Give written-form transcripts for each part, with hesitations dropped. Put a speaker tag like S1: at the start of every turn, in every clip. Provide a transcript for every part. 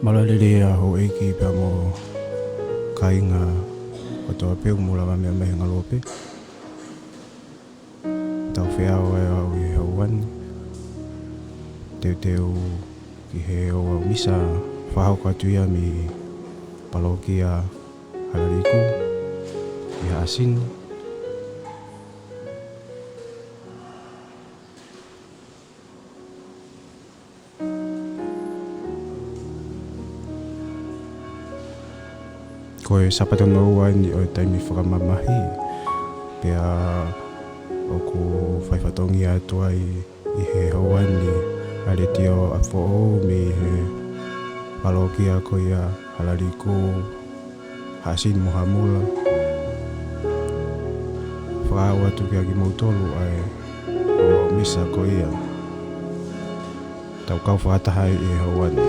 S1: Malalele a ho eiki pia mo kainga o toa peu mula wa mea mehenga lope. Tau whiao e au I hauani. Teu ki he o au misa whahau katuia mi palokia halariku I haasini. Koe sapata maua ni o taimi whakamamahi pia o ku whaifatongi atua I he hauani ale tio a fo'o mi he palokia ko ia halariku haasini mohamula whakau atu kia ki mautolu ai o misa ko ia tau kau whakatahai I hauani.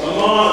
S2: Mama,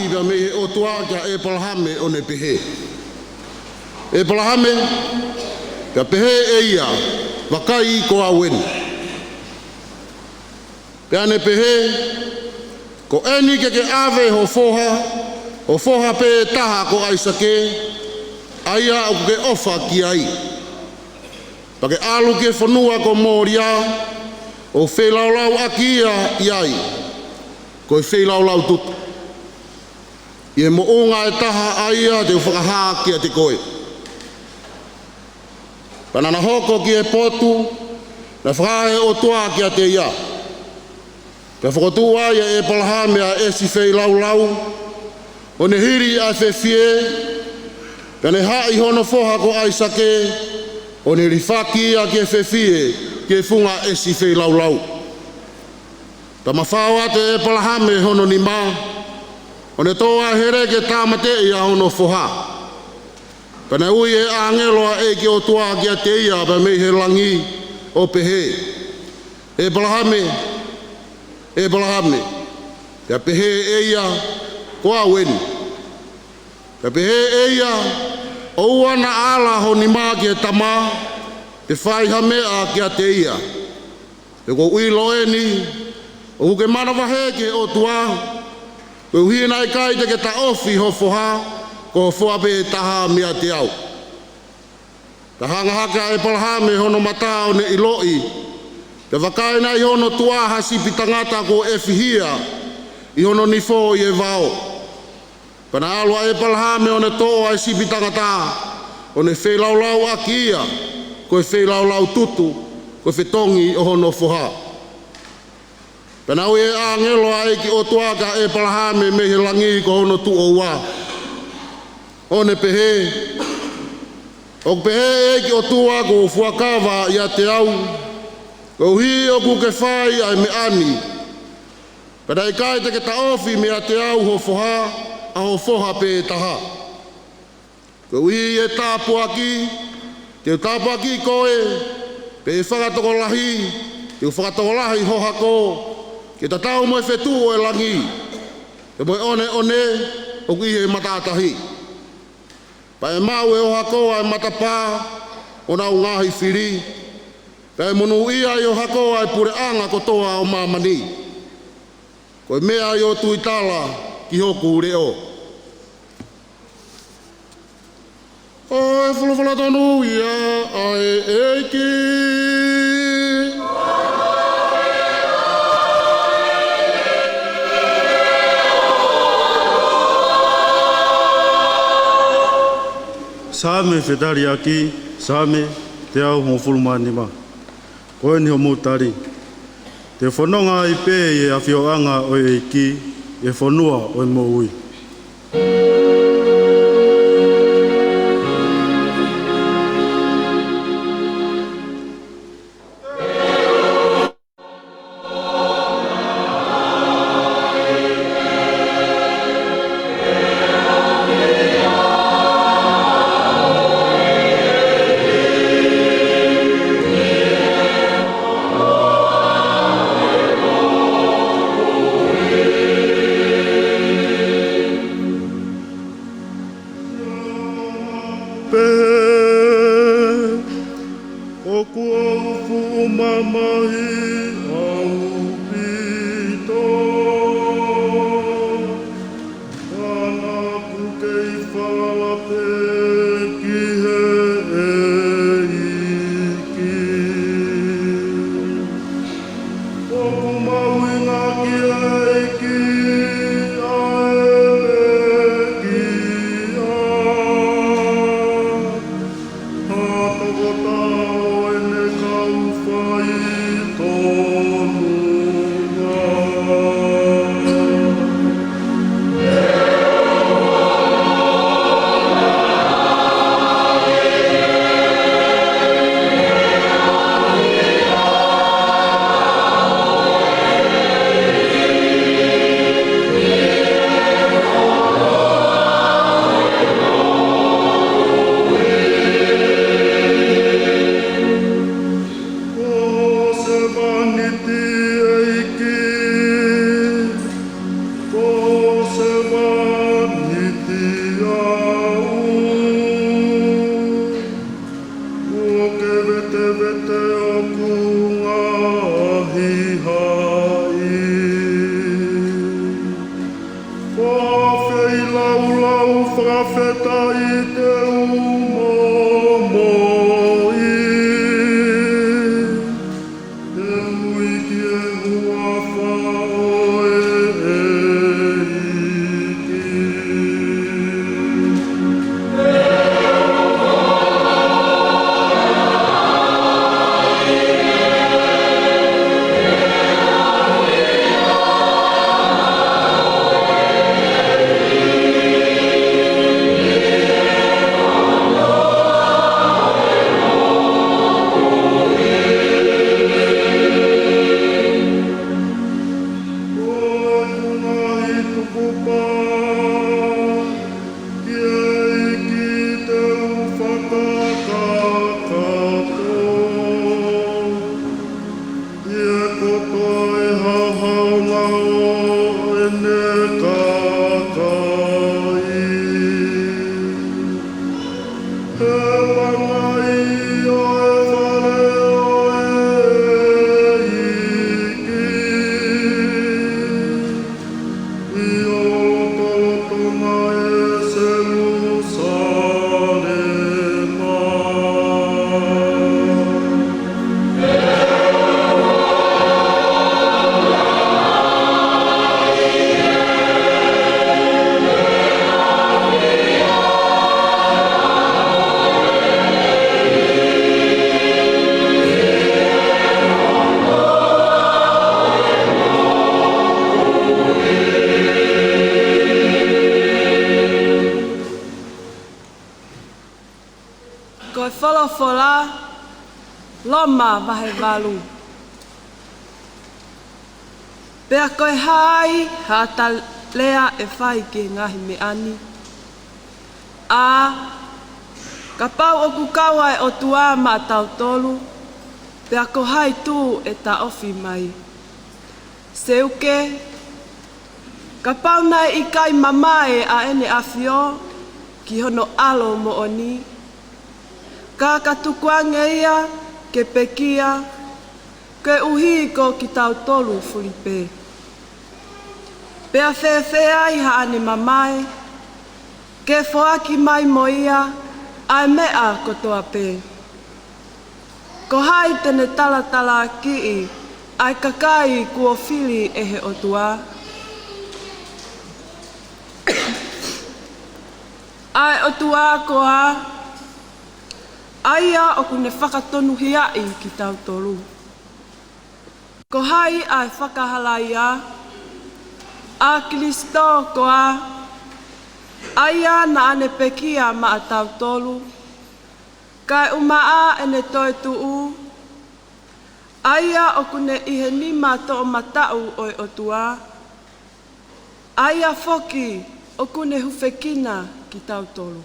S2: mahi ba me o tua kia e palahame o ne pehe. E palahame, ka pehe e ia, wakai ko a weni. Pea ne pehe, ko eni ke ave ho foha pe taha ko aisake, aia o ke ofa ki ai. Pake alu ke whanua ko mōria, o whelaulau akia iai, ko e whelaulau tutu. Ie mo unga e taha aia te whakahaa kia te koe. Panana hoko ki e potu, na whakahe o toa kia te ia. Ka whakotu aia e palahame a esi whelaulau, o ne hiri a whewhie, ka ne hai hono foha ko aisake, o ne rifaki a ke whewhie, ke funga esi whelaulau. Ta mawhaua te e palahame hono ni mā, o ne toa here ke tāmate i a hono foha. Pana ui e angeloa e ke o tua kia te ia pa mei he langi o pehe. E palahame, ka pehe e ia koa weni. Ka pehe e ia o uana ala ho ni mā kia tama, te whaiha mea kia te ia. E ko ui loeni, o ke manawahe ke o tua, ko uhina e kai te ke ta ofi ho foha, ko foape taha mea te au. Ka hanga haka e palahame hono matao ne iloi, te wakaina i hono tua hasipi tangata ko e fihia, i hono nifo i e vao. Pana alua e palahame o ne toa e sipi tangata, o ne whelaulau akia, ko e whelaulau tutu, ko e whetongi o hono foha. Pana ui e angeloa e ki o tuaka e palahame me he langi ko hono tu o wā. O ne pehe, o pehe e ki o tuaka o fuakawa i a te au, ko hi o ku ke whai ai me ani. Pana i kai te ke taofi me a te au ho foha, a ho foha pe taha. Ko hi e tāpuaki, te tāpuaki koe, pe e whakatokolahi, te whakatokolahi ho hako, ke ta tau mo e whetu o e langi, ke mo e one, o ki he matatahi. Pa e mau e o hako ai matapā, o nau ngahi whiri, pa e monu ia i o hako ai pure anga ko toa o mamani. Ko e mea i o tuitala ki hoku reo. O e whalawhala tonu ia ai eiki.
S3: Sāme whetari aki, sāme te au mo fulmanima. Koe ni ho mūtari. Te whanonga i pē i a whioanga o e ki, e whanua o e mo ui.
S4: fola, loma vahe valu. Pea koe hai hata lea e whai ke ngahi me ani. Ka pau o kukawa e o tua ma tau tolu, pea ko hai tu e ta ofi mai. Seuke, ka pau nai i kai mamae a ene awhio, ki hono alo mo oni. Ka katukuange ia, ke pekia, ke uhi ko ki tau tolu fulipe. Pea whewhea i haane mamae, ke foaki mai mo ia, ai mea kotoa pe. Ko hai tene talatala ki i, ai kakai kua fili e he otua. Ai otua koa, aia o kune whakatonu hiai ki tau tolu. Ko hai ai whakahalaia, a Kristo koa, aia na ane pekia ma a tau tolu, kai umaa ene toi tuu, aia o kune ihe nima to o matau oi otua, aia foki o kune hufekina ki tau tolu.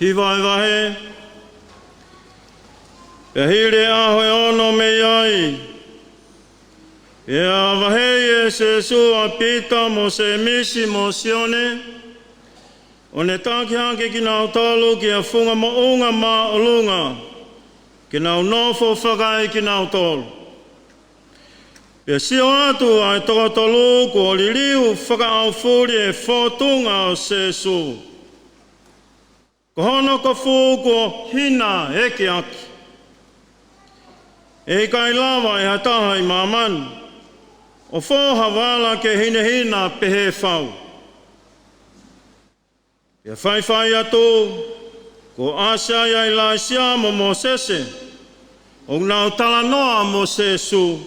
S3: Hivai vahe, pea hire ahoe ono me iai, pea vahe e se sua pita mo se misi mo sione, o ne tāki hake ki nau talo ki a whunga mo unga ma olunga, ki nau nofo whakai ki nau tolo. Pea sio atu ai toka tolo ko liriu whaka au furi e whotunga o se sua. Ko hono ka fōko hina eke aki. E kai lawa e hataha i mamanu. O fōha wala ke hina hina pehe whau. Ia whaiwhai ato, ko Asia ia i Laisia mo Mosese, o nau talanoa mo Sesu.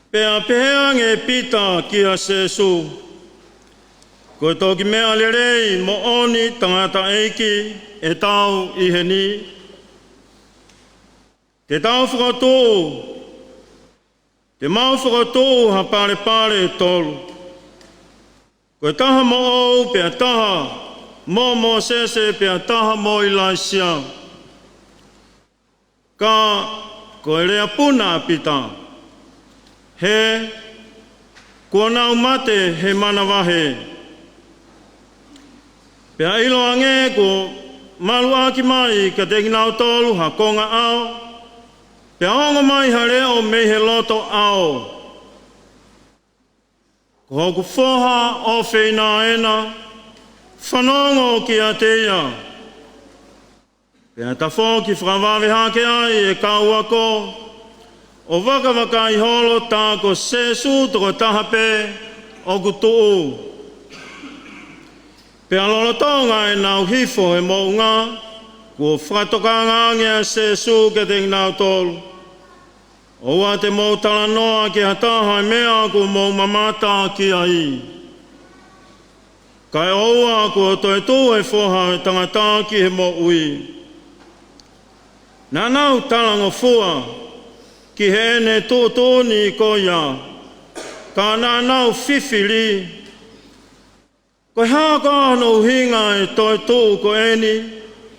S3: Pea pehea nge pita ki a Sesu. Ko toki mea lerei mo oni tangata eiki e tau iheni. Te tau whakatō, te mau whakatō ha pare pare tolu. Ko taha mo au pea taha, mo Mosese pea taha mo Ilaisia. Ka ko e rea puna pita. He, kua nau mate he mana wahe. Pea ilo ange ko malu aki mai ka te kinau tolu ha konga ao. Pea ongo mai ha leo me he loto ao. Ko hoku foha o whina ena, whanongo ki a te ia. Pea ta fō ki whakawawe hake ai e kaua ko, o waka waka i holo tā ko sesu toko tahape o kutuu. Pea lolotonga e nau hifo e mounga, kua whakatokanga ngea sesu ke te nau tolu. Oua te mou tala noa ki hataha e mea ko mou mamata ki ai. Kai oua ko toi tū e whoha e tangata ki he mo ui. Nā nau talango fua ki he ne tōtōni ko ia. Ka nā nau whiwhiri. Ko hāka no hinga e toi tō ko eni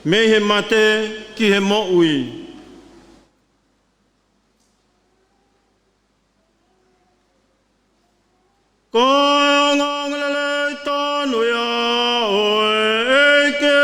S3: me he mate ki he mo ui. Ko ngongalele tonu ya oe eke.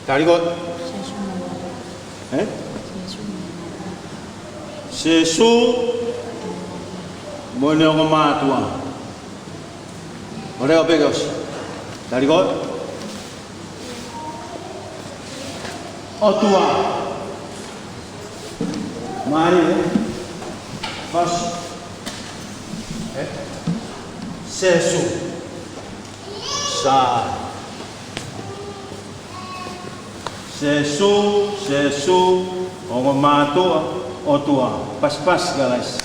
S5: Very good.
S3: Sesu mone o matua. Ore o pegos. Very good. Otua. Mari. Vas. Sesu. Sa. Sesu, o matua, o tua, pas galais.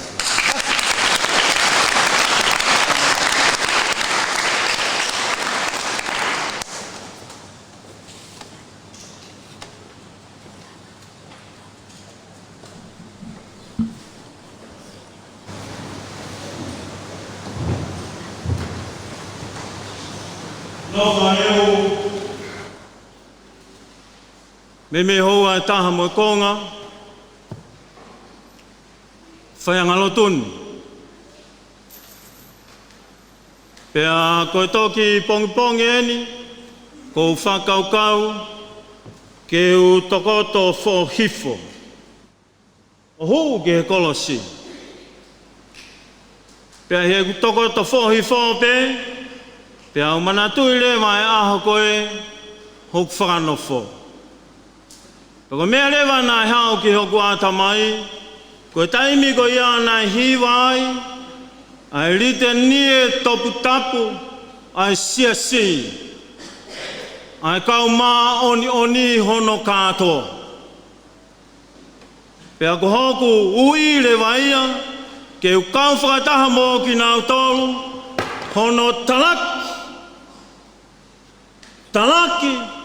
S3: Me hoa taha mo konga, whaiangalotun. Pea koe toki pongi eni, ko whakaukau, ke u tokoto fo hifo. O hou ke he kolosi. Pea he tokoto fo hifo pe, pea u manatuile mai aho koe, hok whakanofo. Ko mea rewa nai hao ki hoku ata mai, ko taimi ko ia nai hiwai, ai rite nie topu tapu, ai sia si, ai kau maa oni hono kato. Pea ko hoku ui rewa ia, ke u kau whakataha mō ki nau tolu, hono talaki,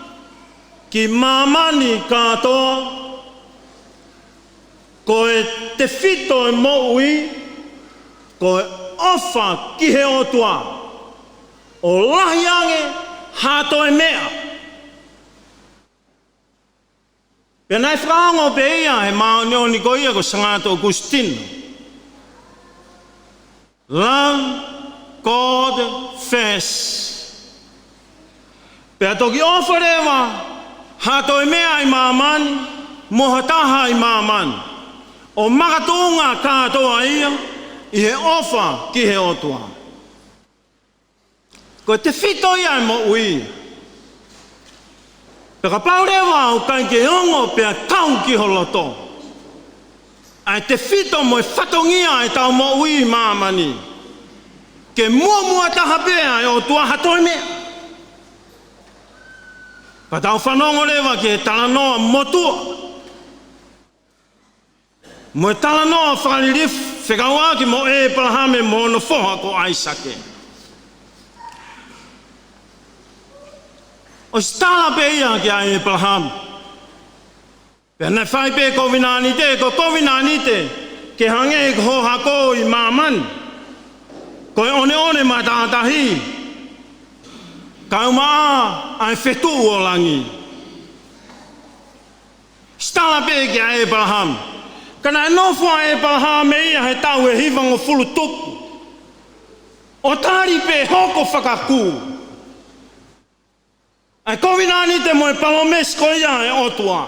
S3: ki mamani katoa, ko e te whito e mo ui, ko e ofa ki he o tua, o lahi ange hato e mea. Pea nai whakaongo pe ia he maoneo ni ko ia ko Sangato Agustino. Love God first. Pea toki ofa rewa, hato e mea i mamani, mohataha i mamani. O makatunga katoa ia, i he ofa ki he otua. Ko te whito ia e mo ui. Peka paurewa o kai ke ongo pea tau ki holoto. Ai te whito mo e whatongia e tau mo ui mamani. Ke mua taha pea e o tua hatoi mea. Ka tau whanongo rewa ke talanoa motua. Mo e talanoa whakalirif whekaua ki mo e Abrahame mo no foha ko Aisake. O stala pe ia ki a Abraham. Pea nei whai pe kovinanite, ko kovinanite ke hange ho hako i mamani. Ko e one ma tātahi. Ka umaa ai whetu o langi. Stala pe ki a Abraham. Kana e nofo a Abraham e ia he tau e hivango fulu tupu. O tari pe hoko whakaku. Ai kovinani te mo e palomes ko ia e otua.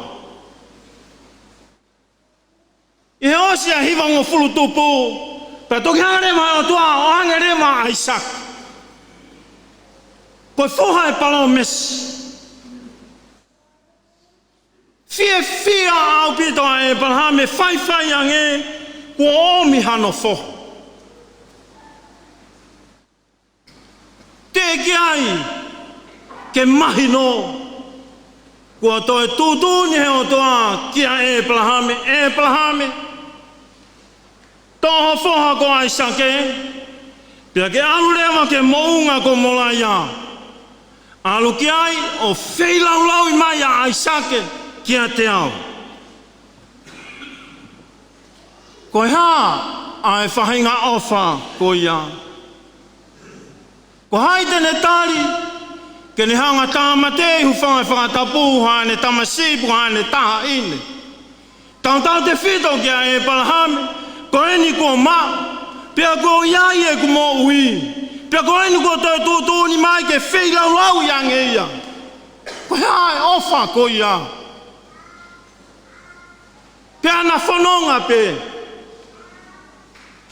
S3: I he osi a hivango fulu tupu. Pea toki hangarewa e otua o hangarewa Isaac. Ko foha e palomes. Fia au pito a Abraham e whai ange kua omi hano fo. Te ki ai ke mahi no kua toi tūtūni he o toa ki a Abraham toho foha ko Aisake pia ke alu rewa ke mounga ko molaia alu ki ai o wheilau i mai a Aisake kia te au. Ko ha ai whahinga ofa ko ia. Ko hai tene tari, ke ne hanga tāmate hu whangatapu hane tamasipu hane taha ine. Tau te whito ki a Abraham, ko eni ko ma, pia ko iai e ku mo ui. Pia ko eni ko toi tūtūni mai ke wheilau i ange ia. Ko hai ofa ko ia. Pea na whanonga pe.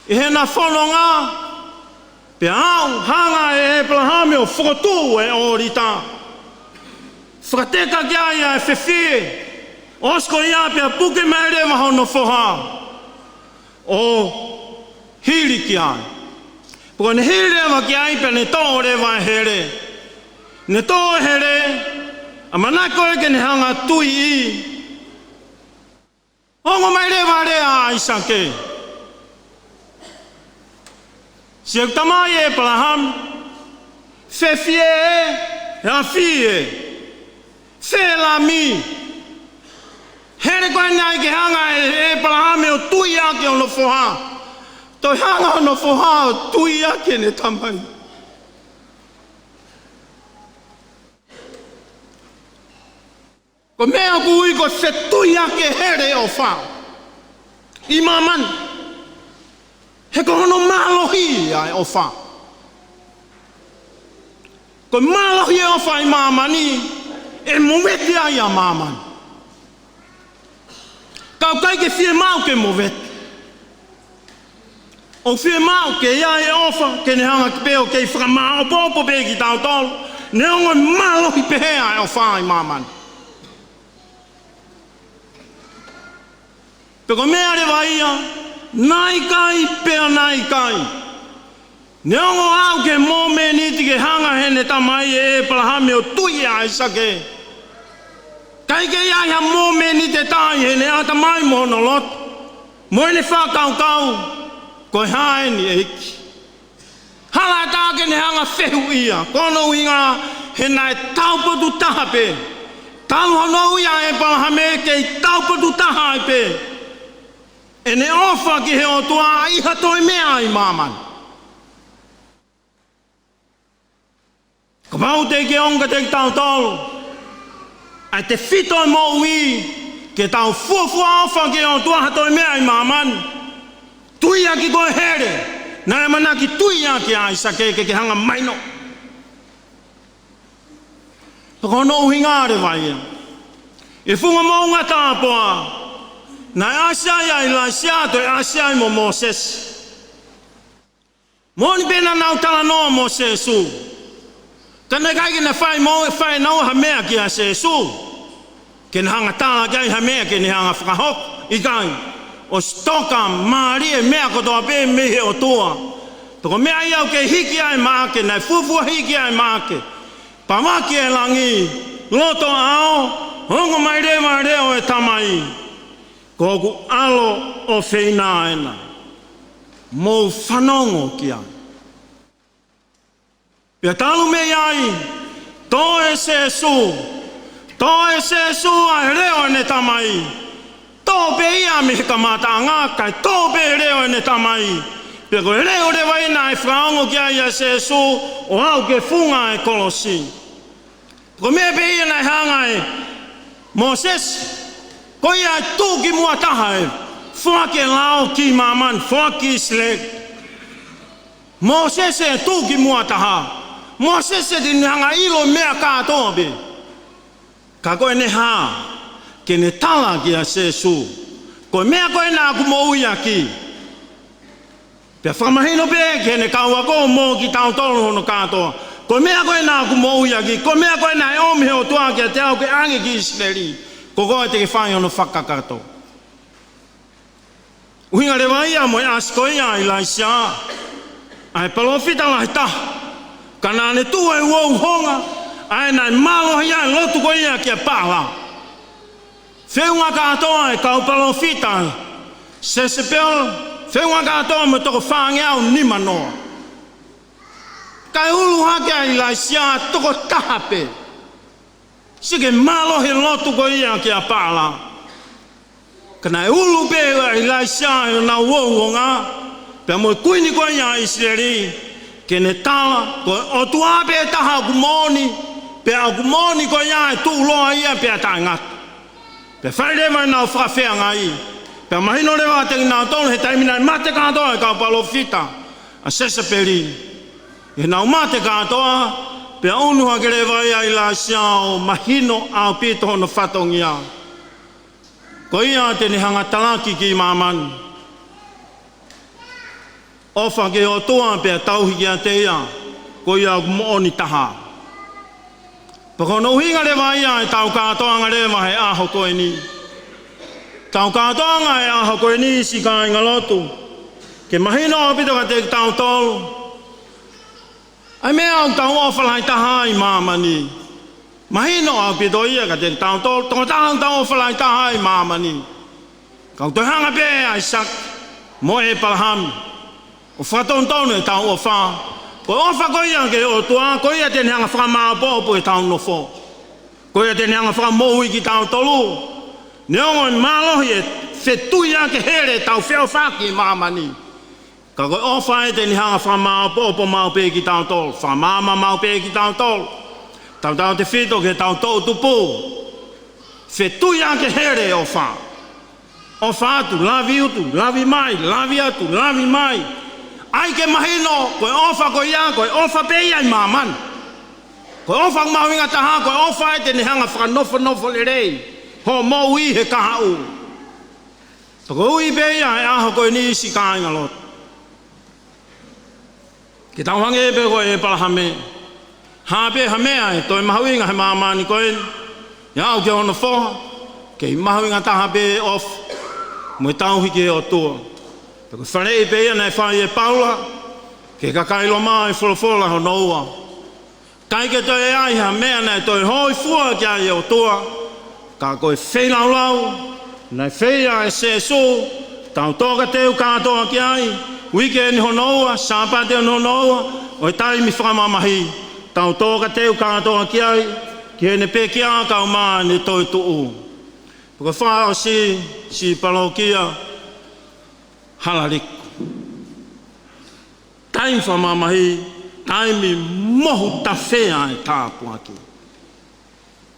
S3: I he na whanonga. Pea au hanga e Abraham o whakatu e orita. Whakateka ki aia e whewhie. Osko ia pea puke mere maho no whoha. O hiri ki ai. Puka ne hiri rewa ki ai pea ne tō rewa e here. Ne tō here. A manako e ke ne hanga tui i. Hongo mai rewa rea Aisake. Siak tamai e Abraham. Whewhie e a whie. Whelami. Here koe nei ke hanga e Abraham o tui ake o no whoha. Toi hanga o no whoha o tui ake ne tamai. Ko mea kui ko se tui ake here o whao. I mamani. He ko hono malohi ai o whao. Ko malohi o whao i mamani. E moweti ai a mamani. Kau kai ke whie mau ke moweti. O whie mau ke ia e ofa ke ne hanga ki peo ke i whakamao popo pe ki tau tolu. Ne ongo malohi pehe ai o whao i mamani. Peko mea rewa ia, nai kai pea nai kai. Ne ongo au ke mō me niti ke hanga hene tamai e Abraham o tui a Aisake. Kai ke ia ha mō me niti tai hene a tamai mo no lot. Mo ene whakau kau, ko hae ni eiki. Hala tā ke ne hanga whehu ia, kono inga he nai taupotu taha pe. Tau hono ia Abraham ke taupotu taha pe. E ne ofa ki he o tua iha toi mea I mamani. Ka mau te ke onga te tau tolu. Ai te fito I mo ui ke tau fuafua ofa ki o tua hatoi mea I mamani. Tui a ki koe here. Nā mana ki tui a ki ai sa ke hanga maino. Pakono uhi ngāre vai. E funga maunga tāpoa. Na asia ia ila sia to asia mo Moses. Moni pena nau tala no Moses su. Kana kai na fai no ha mea ki a Jesu. Ken hanga tala kai ha mea ki ni hanga whakahok I kai. O stoka maari e mea kotoa pe mehe o toa. Toko mea iau ke hiki ai maake, nai fufua hiki ai maake. Pamaki e langi, loto ao, hongo mai reo e tamai. Koku alo o whina ena. Mou whanongo ki ai. Pia talu me iai, to e sesu ai reo ne tamai. Tō pe ia me he kamata ngā kai tō pe reo ne tamai. Pia koe reo re wai nai whaongo ki aia se su o au ke funga e kolosi. Ko mea pe ia nai hanga e Moses, ko ia tūki mua taha e whake lao ki maman, whake slek. Moses e tūki mua taha. Moses e tini hanga ilo mea kātoa pe. Ka koe ne haa. Ke ne tala ki a Jesu. Koe mea koe nā ku mo ui aki. Pia whamahino pe ke ne kaua ko mo ki tau tolu hono kātoa. Koe mea koe nā ku mo ui aki. Koe mea koe nā e omihe o tua ki a te au ke ange ki Israeli. Ko koe te ke whai hono whakakato. Uhinga rewa ia mo e asko ia I laisia. Ai palofita lahi taha. Ka nā ne tua e uou honga. Ai nai malo ia e lotu koe ia ki a pāla. Whiunga katoa e kau palofita. Sesepel, whiunga katoa me toko whangeau nima noa. Kai ulu hake ai laisia toko tahape. Sike malo he lotu ko ia ki a pāla. Kana e ulu pe ai laisia e na uonga. Pea mo kuini ko ia Israeli. Ke ne tala, ko o tuape e taha kumoni. Pea kumoni ko ia e tūloa ia pea tai ngata. Pe whai rewa nau whakawhea ngai. Pe mahino rewa te nau tonu he taimina mate kātoa e kau palofita. A sesaperi. E nau mate kātoa. Pe unuha ke rewa ia I la siao mahino au pito hono whatongia. Ko ia te ni hanga talaki ki mamani. Ofa ke o toa pe tauhi ki a te ia. Ko ia mooni taha. Pakono uhinga rewa ia e tau kātoa ngā rewa he aho koe ni. Tau kātoa ngā e aho koe ni si ka inga lotu. Ke mahino o pito ka te tau tolu. Ai mea au tau ofalai taha I mamani. Mahino au pito ia ka te tau tolu. Tonga tau ofalai taha I mamani. Kau te hanga pe ai sak. Mo e palahami. O whaton tonu e tau ofa. Ko ofa ko ia ke o tua, ko ia te hanga whakamao po e tau nofo. Ko ia te hanga whakamohui ki tau tolu. Neongo I malohi e whetui ia ke here tau whiau whaki mamani. Ka koe ofa e te hanga whakamao po mau pe ki tau tolu. Whamama mau pe ki tau tolu. Tau te whito ke tau tolu tupu. Whetui ia ke here ofa. Ofa atu, lavi utu, lavi mai, lavi atu, lavi mai. Ai ke mahino, koe ofa koe ia, koe ofa pe ia I maman. Koe ofa mawinga taha, koe ofa e te hanga whakanofo le rei. Ho mo ui he kaha u. Tako ui pe ia e aho koe ni isi ka inga lot. Ke tau hange pe koe e palahame. Ha pe hamea e toi mahawinga he mamani koe. Ia au ke hono foha. Ke mahawinga taha pe off. Moe tau hiki o tua. Tako whanei pe ia nei whai e paula. Ke kakailo maa e wholofola ho noua. Kai ke toi ai ha mea nei toi hoi fua ki ai o tua. Ka koe whenau lau. Nei whea e se so. Tau toka teu kātoa ki ai. Weekend ho noua, sāpate ho noua. O e taimi whamamahi. Tau toka teu kātoa ki ai. Ki hene pe ki a kau maa ne toi tuu. Paka whao si palokia. halaliku. Taim whamamahi, taimi mohu tawhea e tāpua ki.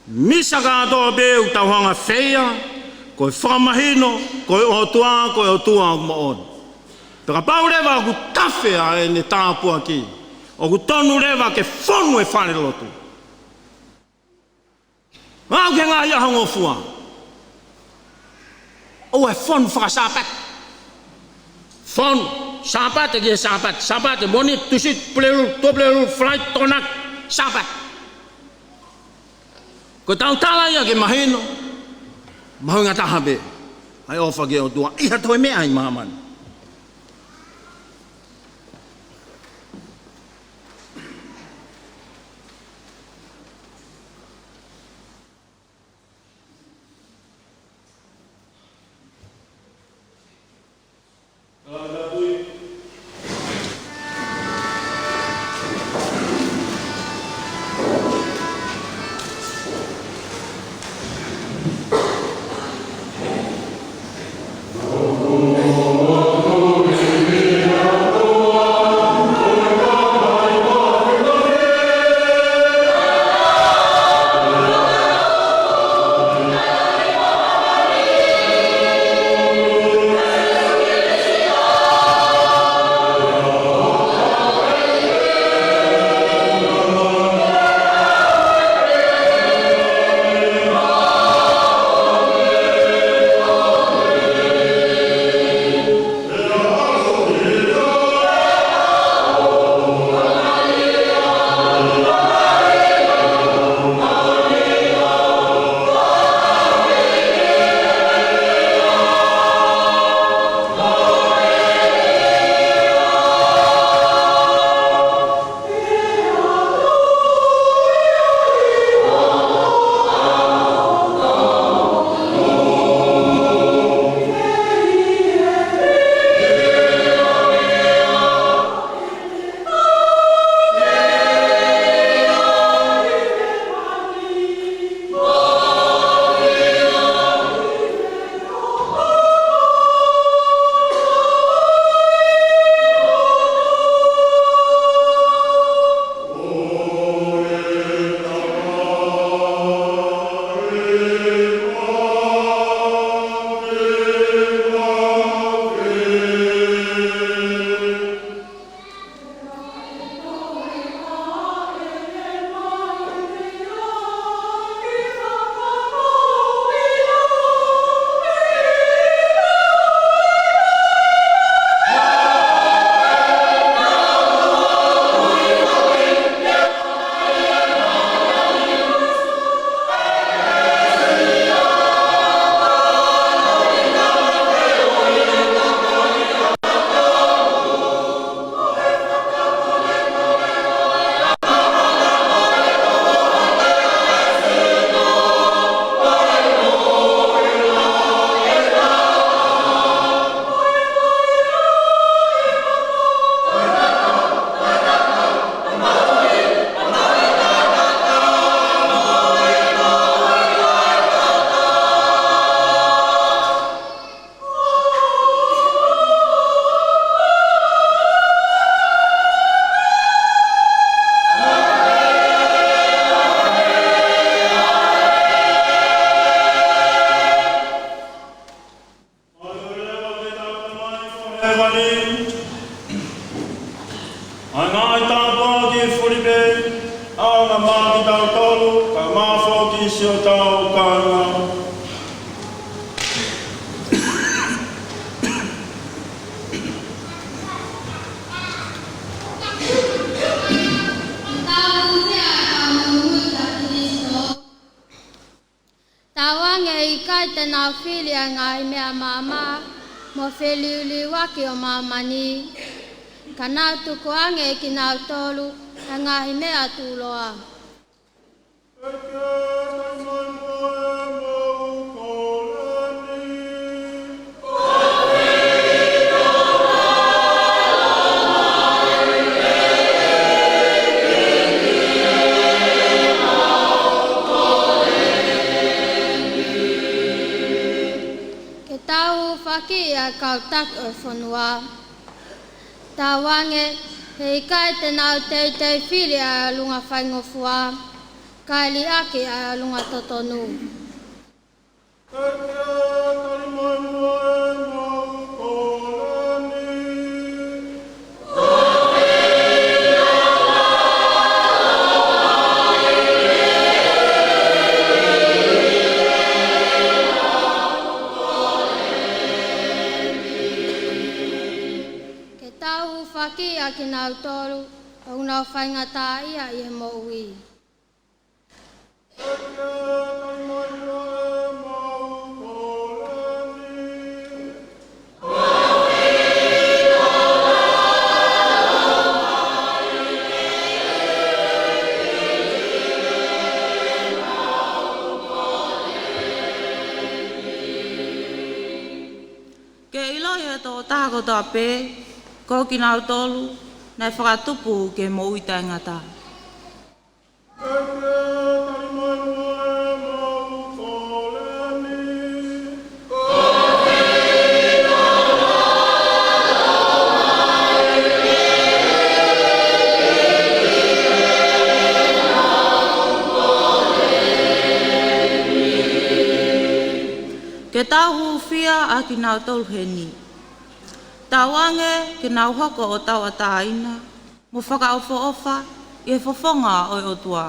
S3: Misa kātoa bēu tauhanga whea, koe whamahino, koe otua moon. Peka pau rewa ku tawhea e ne tāpua ki, o ku tonu rewa ke whonu e whare lotu. Ngau ke ngā iahongo fua. O e whonu whakasapat. Whonu, sapat e kia sapat. Sapat e moni, tusit, pleru, topleru, flight, tonak, sapat. Ko tau tala ia ke mahino. Mahu ngā taha be. Ai ofa ke o tua. Iha toi mea ai mahamani.
S6: Mo feliuli waki o mamani. Kanau tuku ange ki nau tolu, ngahi mea tuloa. a kautak o whanua. Tā wange, hei kai te nau te whiri a lunga whaingofua, kai li ake a lunga totonu. Whaki a ki nau toru, au nau whaingata ia i he mo ui.
S7: Ke ilo e tō tāko tā pē, ko ki nau tolu, nei whakatupu ke mo ui tangata. Ke tāhu whia a ki nau tolu he ni. Tā wange ke nau hoko o taua tāina, mo whakaofo ofa i he whawhonga o o tua.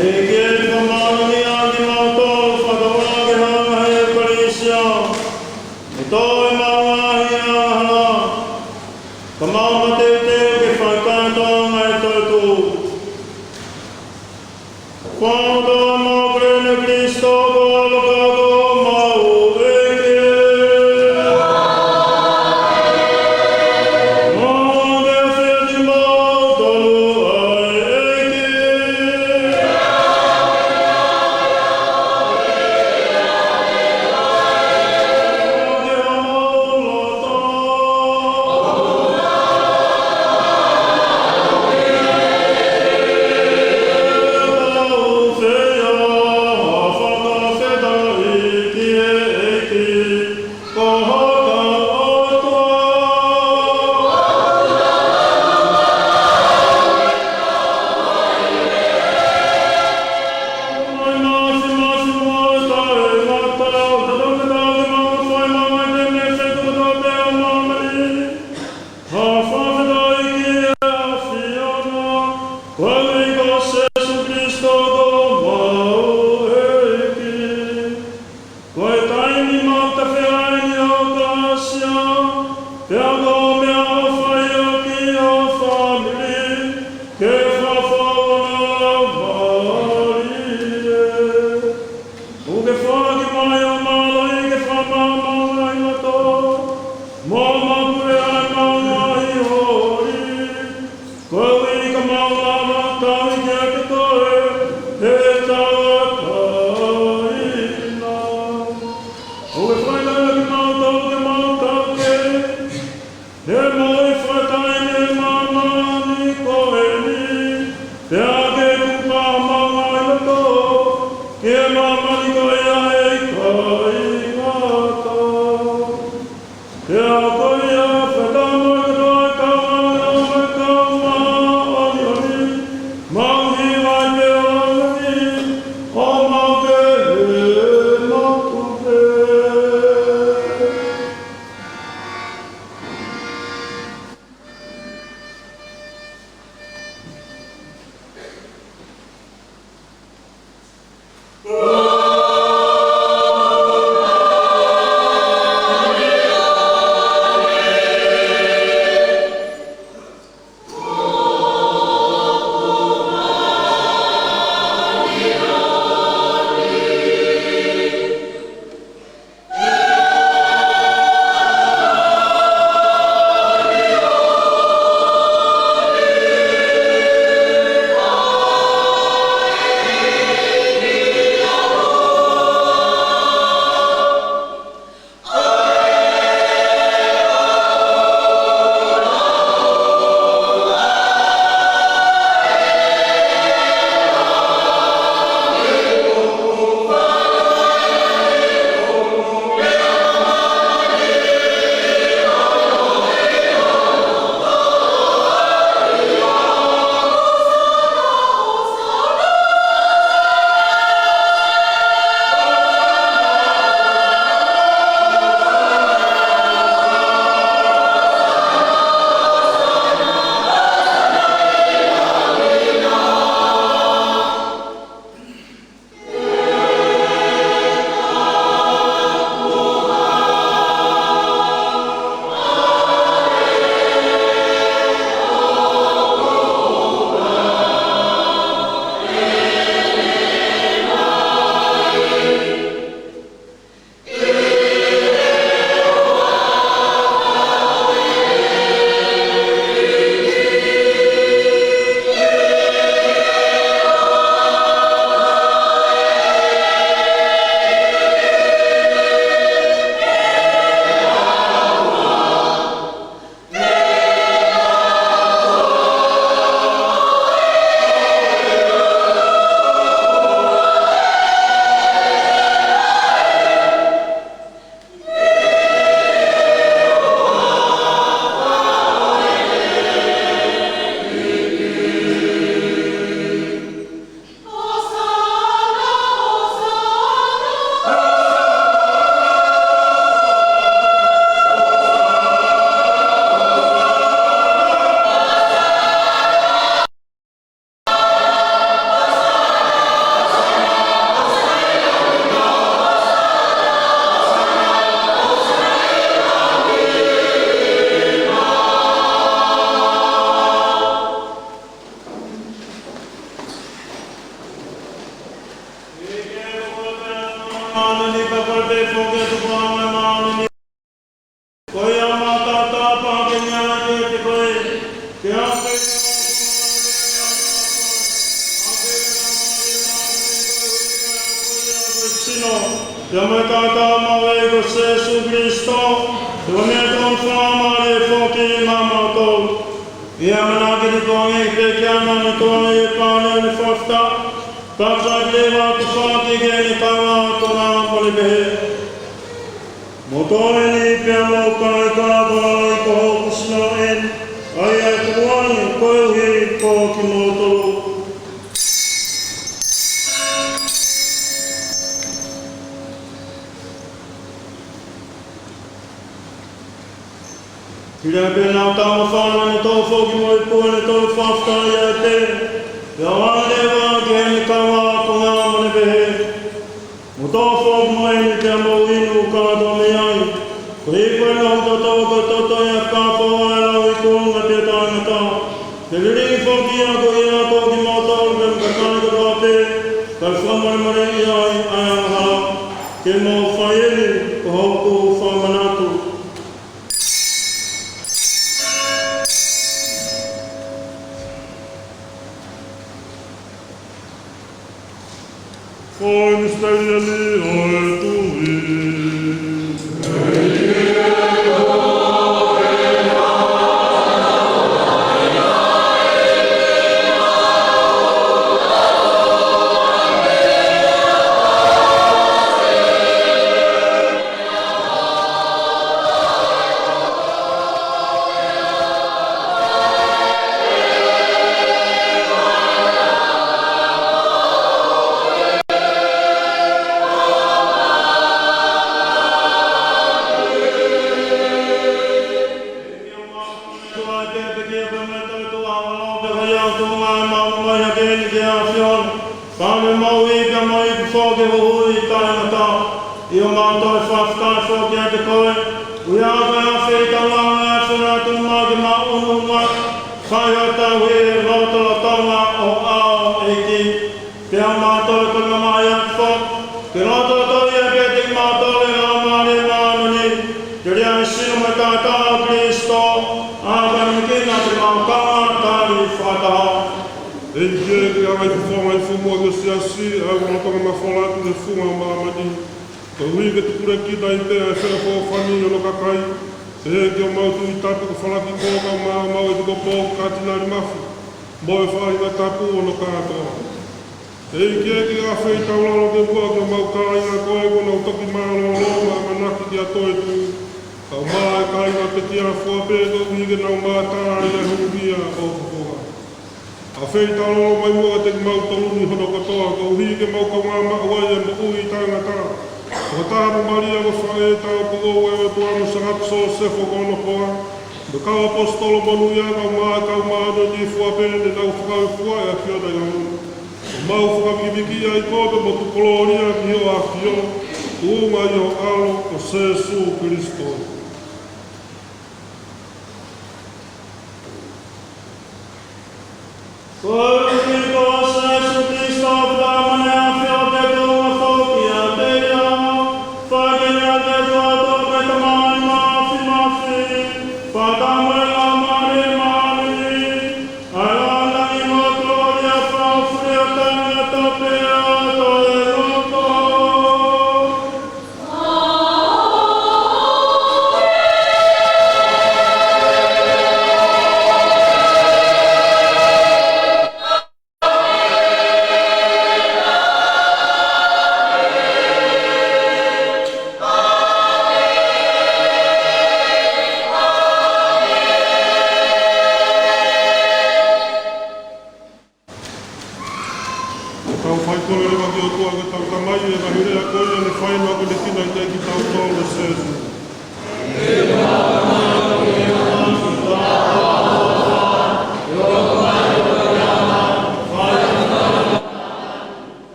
S8: Oh!
S3: Manani kapalpe foge tu pame manani. Koya mata tapa kenya ke koe. Kya pe Yamakata Mawego Sesu Cristo, Doneton Famare Foki Mamato, Yamanaki Kone, Pekiana, Tone, Pane, Fofta, Tata Leva to Fati Genitama, Tona, Polibe, Motoreni, Piano, Kaitaba, Kohusno, and Ayakuani, Kohi, Kokimoto. Tira pena tama whana ni tō whoki mo I pua ni tō whawhkai a te. Ia wane wā ki hei kawa ko ngā mani pehe. Mo tō whoki mo ni te mo inu kāto me ai. Ko I koe na huta tō ko toto ia kāpo ai lau I kōnga te tāngata. Te riri whoki a ko ia ko ki mo tō rem ka kānaka pāpe. Kai whamai mare I ai ai anga. Ke mo whaieri ko hauku whamanatu. Oi, misteri ali, oi, tu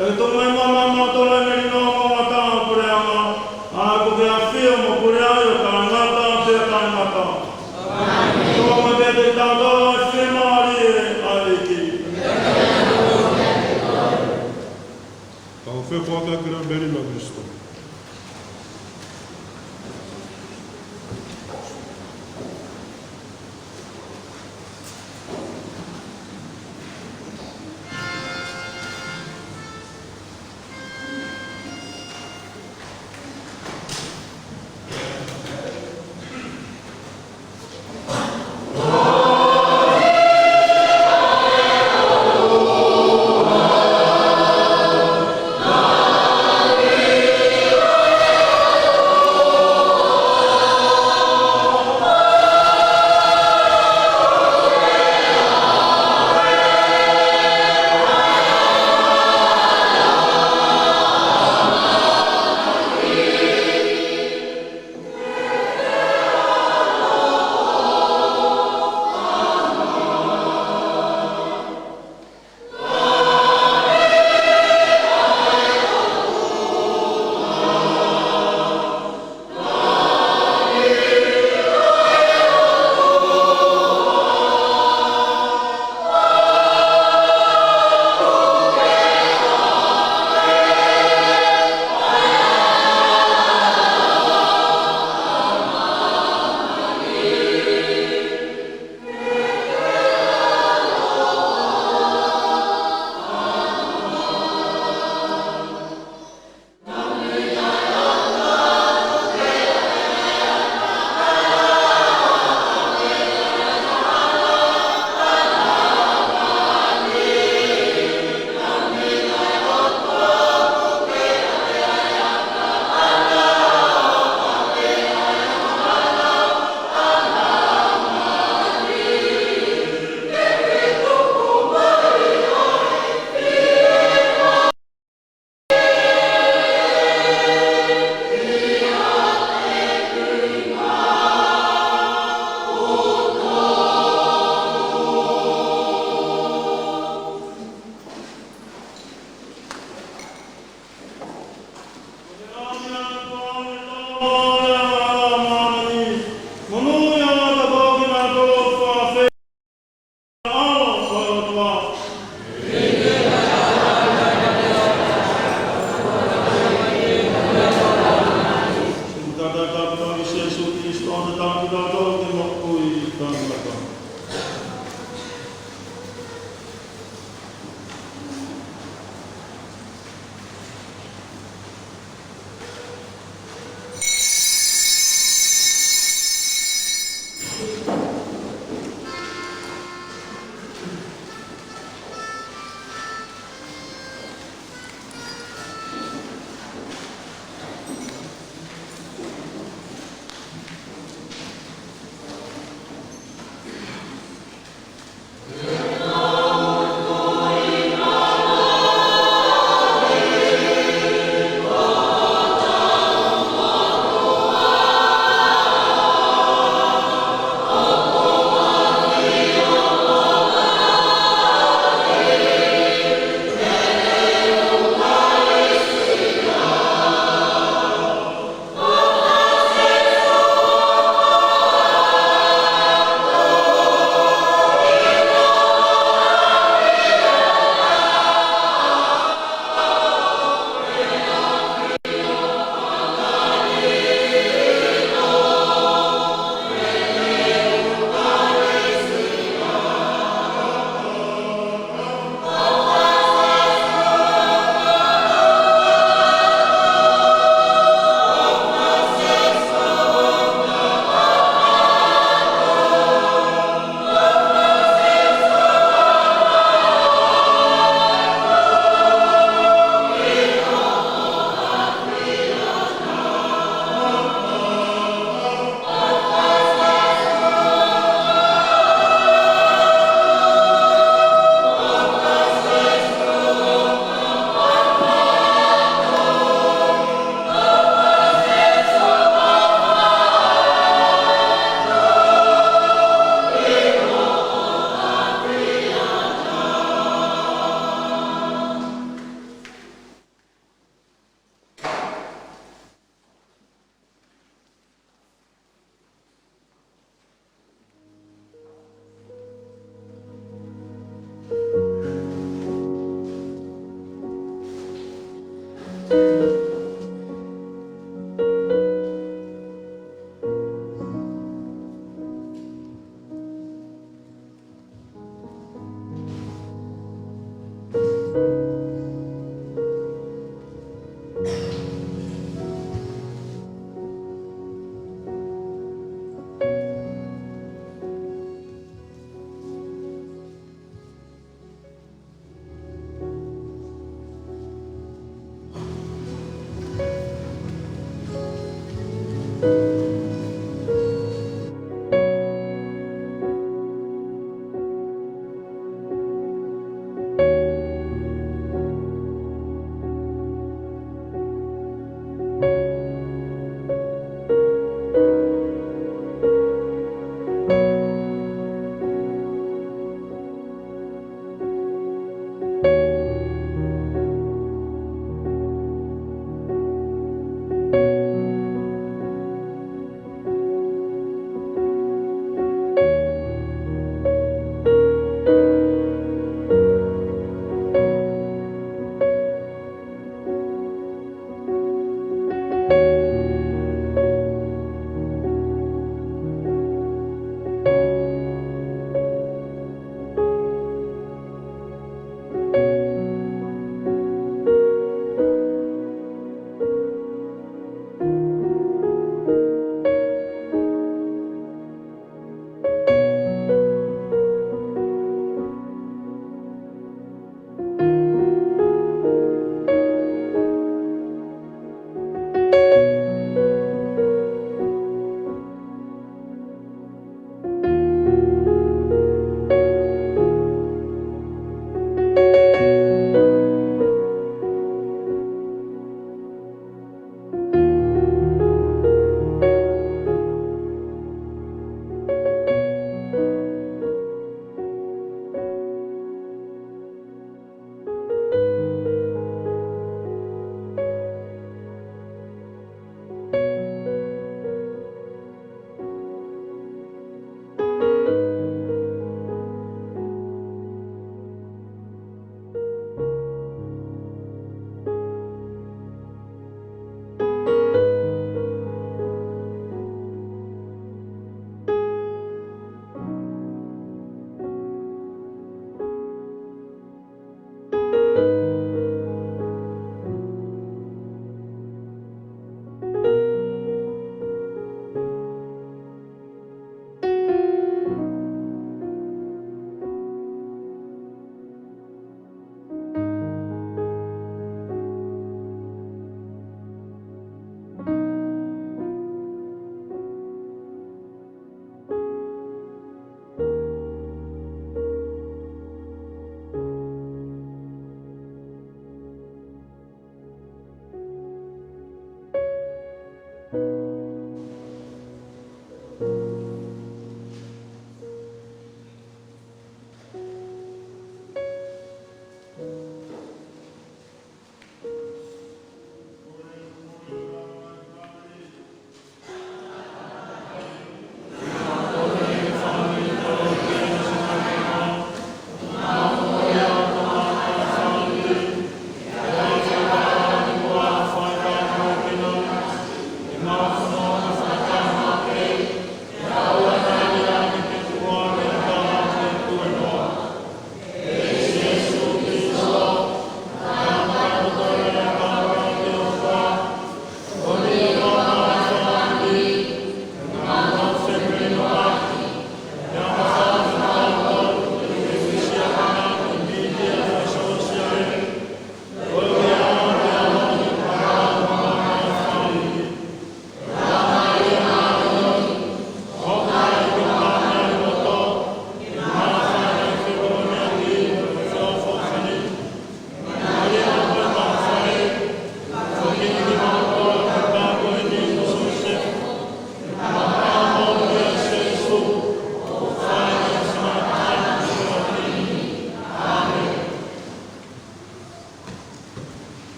S3: E to mai mama to le ni no mo ta pure ama. A ko ke afio mo pure ayo ka ngata pe ka ngata. Amen. To mo te ta do se mari ale ki.
S8: Ao fe po ka kira beri na Kristo.
S9: Amen.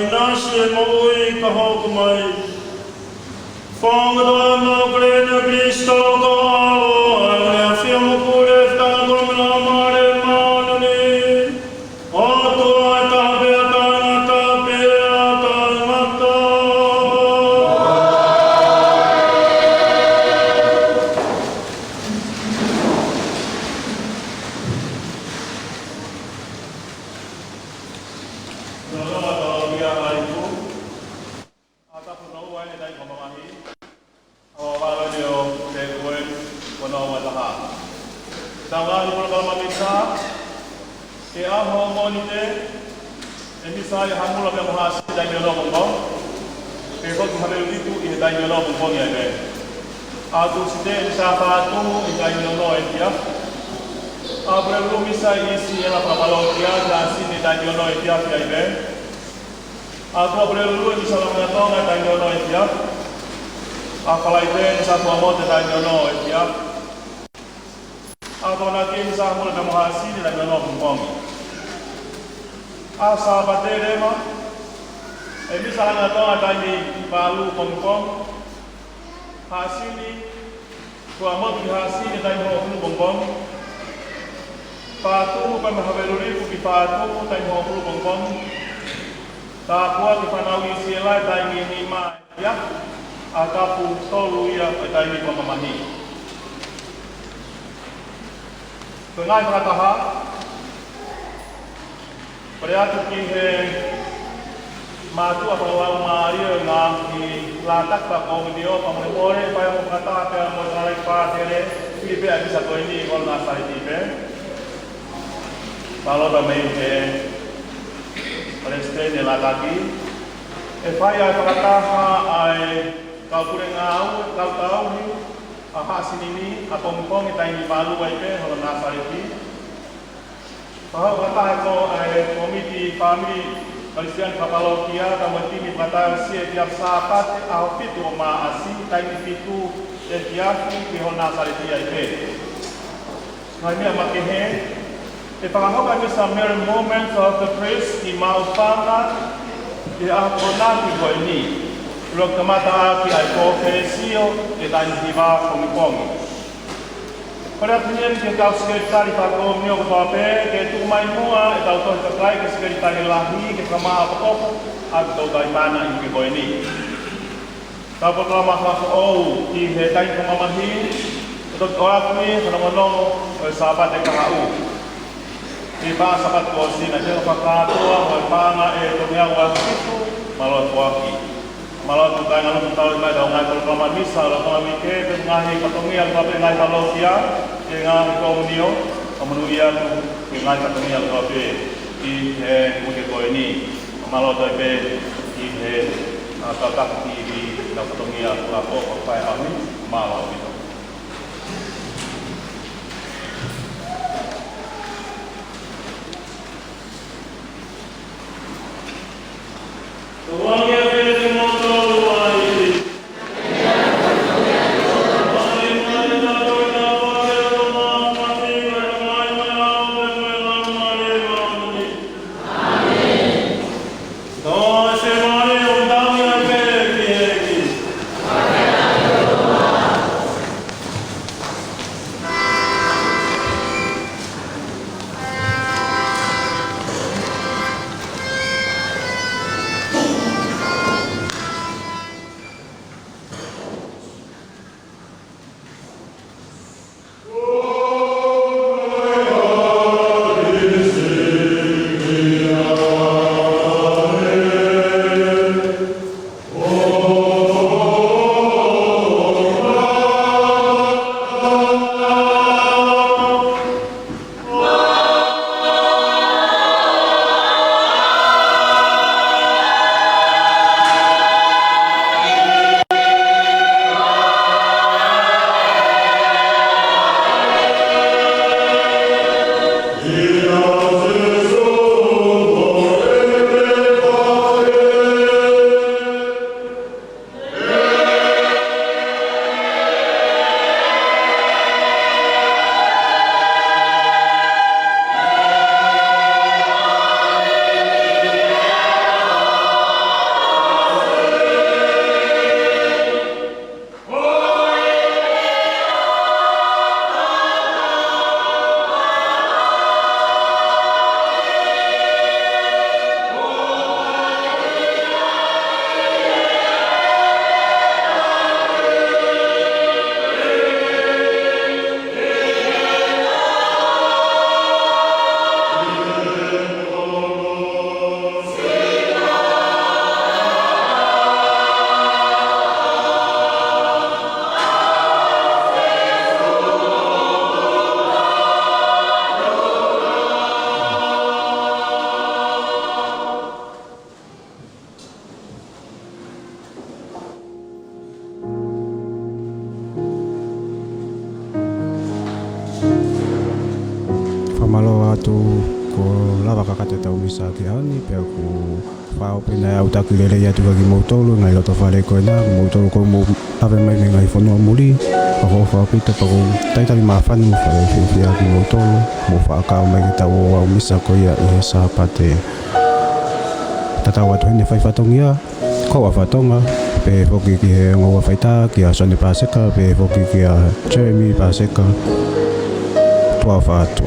S3: nasi mo ui kahok mai. Whangadoa mo krena Kristo ko alo, alea fia mo kure whtango mina mare manani. O toa e tahapea tangata pea tangata. Tangan kalau mamisa, ke aho monite, emisa ya hamul apa mahasi dan yono bongkong, ke kau tuhan itu ini dan yono bongkong ya be. Aku sida emisa patu ini dan yono ya. Abrelu misa isi ela pamalo dia dan sini dan yono ya be. Aku abrelu emisa mengatong dan yono ya. Apalagi emisa pamot dan yono ya. Ako natin sa mula na mahasi nila na nopong. Asa batere mo, e misa lang ito at ay palu pongpong. Hasini, kuamot hasi ni tayo mo pongpong. Patu pa mahabeluri kupi patu tayo mo pongpong. Tapos ipanawi sila tayo ni ma ya, akapu tolu ya tayo ni pamamahi. Pengai mengatakan, pada tu matu apa orang Maria ngam di latak tak kau dia pemulai payah mengatakan yang mengalami pada ini bisa kau ini kalau nasa ini kalau bermain Palestin lataki, payah mengatakan kau kurang kau tahu ni. Apa sini apa mumpung kita ini balu baiknya kalau nasa ini. Bahwa kata itu komiti family Kristen Kapalokia dan tim kata setiap sahabat outfit rumah asing time itu setiap di nasa ini aja. Kami amatnya. Ipangako kami sa mere moments of the praise di maupana di aponati ko ini. Log kamata ki ay profesio e dan diva kong. Pada pinjen ke kau sekretari pakom nyo ko pape ke tu mai mua e tau to trai ke sekretari lahi ke kama apa at to dai mana ini ko ini. Tapos lama ko di hetai ko mamahi to orang ni kalau sahabat e kahau. Di ba sahabat ko sin aja pakatoa wal pana e to nya wa itu malot waki. Malah tu kan alam tahu mai dong ai kalau kami misal kalau kami ke ngai patongi yang kami ngai kalau sia dengan komunio komunia tu ngai patongi yang kami di mungkin kau ini malah tu be di atau tak di patongi yang apa apa kami malah itu. Tuhan yang
S1: Whamalo atu ko lava kakate tau misa ki ani pe ko whao pina au taki lele atu ki mautolu ngai loto whare koe nā mautolu ko mo ave mai me ngai whanua muri o whao pita pa ko taitari mawhanu whare whiwhia ki mautolu mo whaakao mai ki tau au misa ko ia i he sāpate tatau atu hene whaiwhatongia ko a whatonga pe whoki ki he ngoa whaita ki a Sone Paseka pe whoki ki a Jeremy Paseka tua whātu.